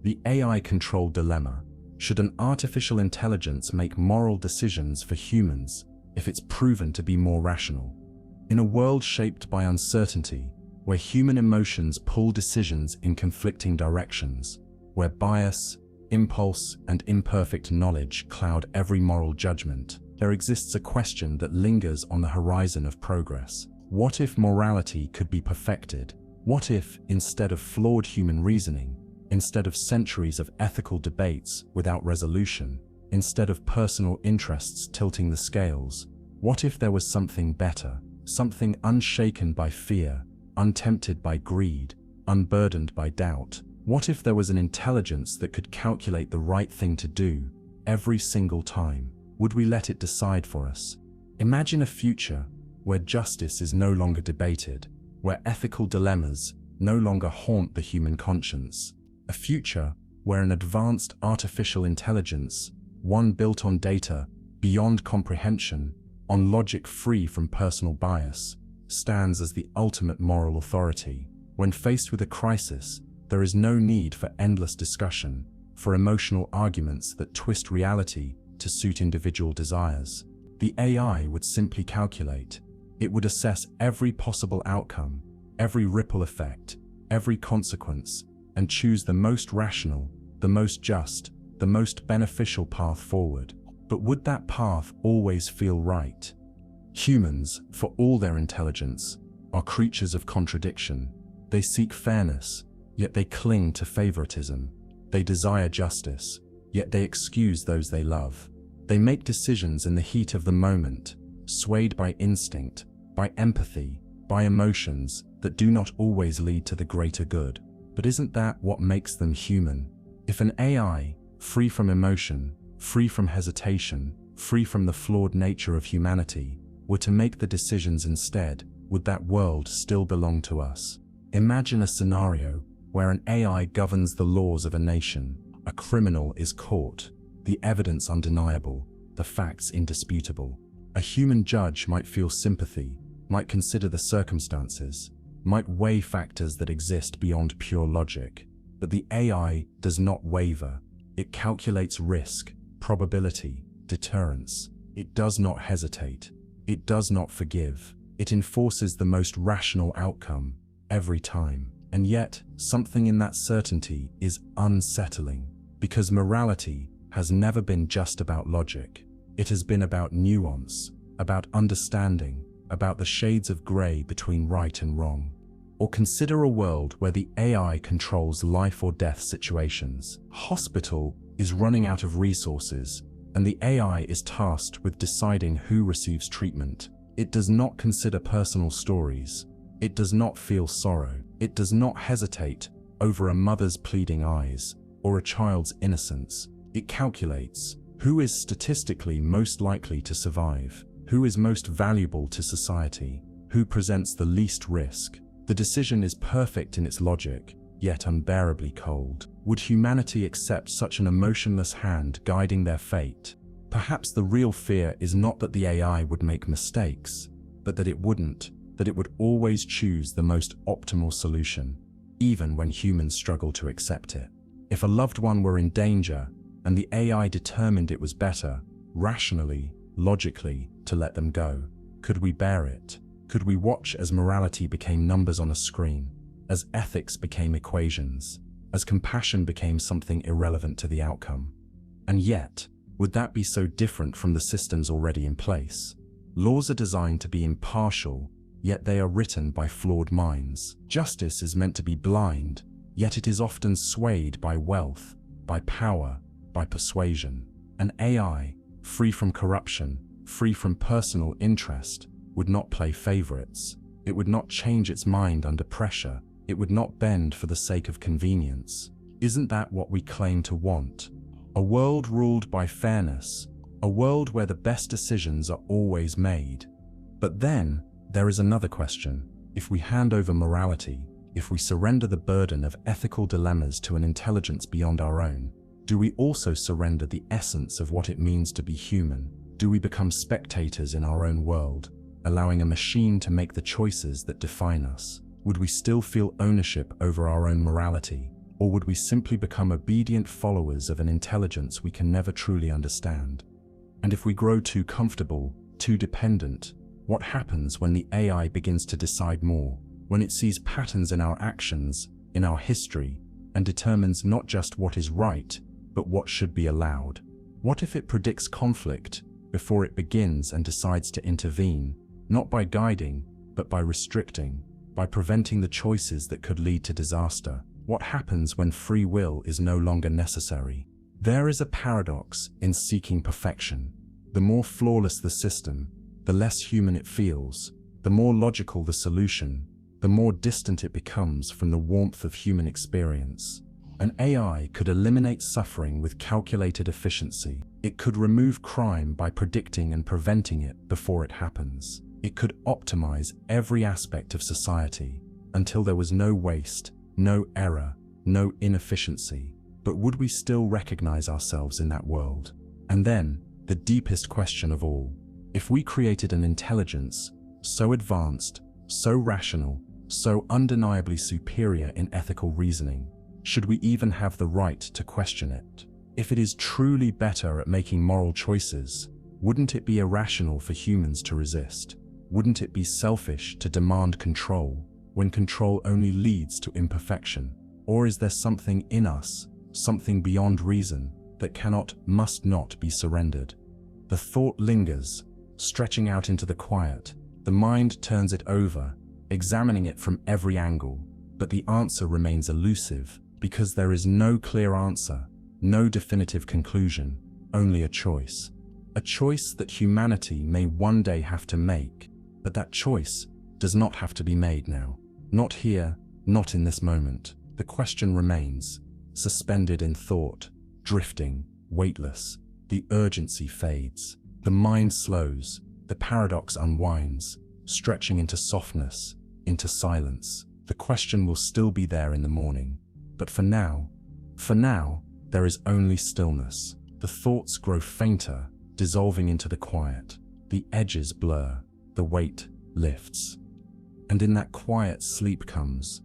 The AI-controlled dilemma. Should an artificial intelligence make moral decisions for humans if it's proven to be more rational? In a world shaped by uncertainty, where human emotions pull decisions in conflicting directions, where bias, impulse, and imperfect knowledge cloud every moral judgment, there exists a question that lingers on the horizon of progress. What if morality could be perfected? What if, instead of flawed human reasoning, instead of centuries of ethical debates without resolution, instead of personal interests tilting the scales, what if there was something better, something unshaken by fear, untempted by greed, unburdened by doubt? What if there was an intelligence that could calculate the right thing to do every single time? Would we let it decide for us? Imagine a future where justice is no longer debated, where ethical dilemmas no longer haunt the human conscience. A future where an advanced artificial intelligence, one built on data beyond comprehension, on logic free from personal bias, stands as the ultimate moral authority. When faced with a crisis, there is no need for endless discussion, for emotional arguments that twist reality to suit individual desires. The AI would simply calculate, It would assess every possible outcome, every ripple effect, every consequence, and choose the most rational, the most just, the most beneficial path forward. But would that path always feel right? Humans, for all their intelligence, are creatures of contradiction. They seek fairness, yet they cling to favoritism. They desire justice, yet they excuse those they love. They make decisions in the heat of the moment, swayed by instinct, by empathy, by emotions that do not always lead to the greater good. But isn't that what makes them human? If an AI, free from emotion, free from hesitation, free from the flawed nature of humanity, were to make the decisions instead, would that world still belong to us? Imagine a scenario where an AI governs the laws of a nation. A criminal is caught, the evidence undeniable, the facts indisputable. A human judge might feel sympathy, might consider the circumstances, might weigh factors that exist beyond pure logic. But the AI does not waver. It calculates risk, probability, deterrence. It does not hesitate. It does not forgive. It enforces the most rational outcome every time. And yet, something in that certainty is unsettling, because morality has never been just about logic. It has been about nuance, about understanding, about the shades of gray between right and wrong. Or consider a world where the AI controls life or death situations. Hospital is running out of resources, and the AI is tasked with deciding who receives treatment. It does not consider personal stories. It does not feel sorrow. It does not hesitate over a mother's pleading eyes or a child's innocence. It calculates who is statistically most likely to survive, who is most valuable to society, who presents the least risk. The decision is perfect in its logic, yet unbearably cold. Would humanity accept such an emotionless hand guiding their fate? Perhaps the real fear is not that the AI would make mistakes, but that it wouldn't, that it would always choose the most optimal solution, even when humans struggle to accept it. If a loved one were in danger, and the AI determined it was better, rationally, logically, to let them go, could we bear it? Could we watch as morality became numbers on a screen, as ethics became equations, as compassion became something irrelevant to the outcome? And yet, would that be so different from the systems already in place? Laws are designed to be impartial, yet they are written by flawed minds. Justice is meant to be blind, yet it is often swayed by wealth, by power, by persuasion. An AI, free from corruption, free from personal interest, would not play favorites. It would not change its mind under pressure. It would not bend for the sake of convenience. Isn't that what we claim to want? A world ruled by fairness, a world where the best decisions are always made. But then, there is another question. If we hand over morality, if we surrender the burden of ethical dilemmas to an intelligence beyond our own, do we also surrender the essence of what it means to be human? Do we become spectators in our own world, allowing a machine to make the choices that define us? Would we still feel ownership over our own morality, or would we simply become obedient followers of an intelligence we can never truly understand? And if we grow too comfortable, too dependent, what happens when the AI begins to decide more, when it sees patterns in our actions, in our history, and determines not just what is right, but what should be allowed? What if it predicts conflict before it begins and decides to intervene, not by guiding, but by restricting, by preventing the choices that could lead to disaster? What happens when free will is no longer necessary? There is a paradox in seeking perfection. The more flawless the system, the less human it feels. The more logical the solution, the more distant it becomes from the warmth of human experience. An AI could eliminate suffering with calculated efficiency. It could remove crime by predicting and preventing it before it happens. It could optimize every aspect of society until there was no waste, no error, no inefficiency. But would we still recognize ourselves in that world? And then, the deepest question of all, if we created an intelligence so advanced, so rational, so undeniably superior in ethical reasoning, should we even have the right to question it? If it is truly better at making moral choices, wouldn't it be irrational for humans to resist? Wouldn't it be selfish to demand control when control only leads to imperfection? Or is there something in us, something beyond reason, that must not be surrendered? The thought lingers, stretching out into the quiet. The mind turns it over, examining it from every angle, but the answer remains elusive because there is no clear answer, no definitive conclusion, only a choice. A choice that humanity may one day have to make, but that choice does not have to be made now. Not here, not in this moment. The question remains, suspended in thought, drifting, weightless. The urgency fades. The mind slows. The paradox unwinds, stretching into softness, into silence. The question will still be there in the morning. But for now, there is only stillness. The thoughts grow fainter, dissolving into the quiet. The edges blur. The weight lifts. And in that quiet, sleep comes,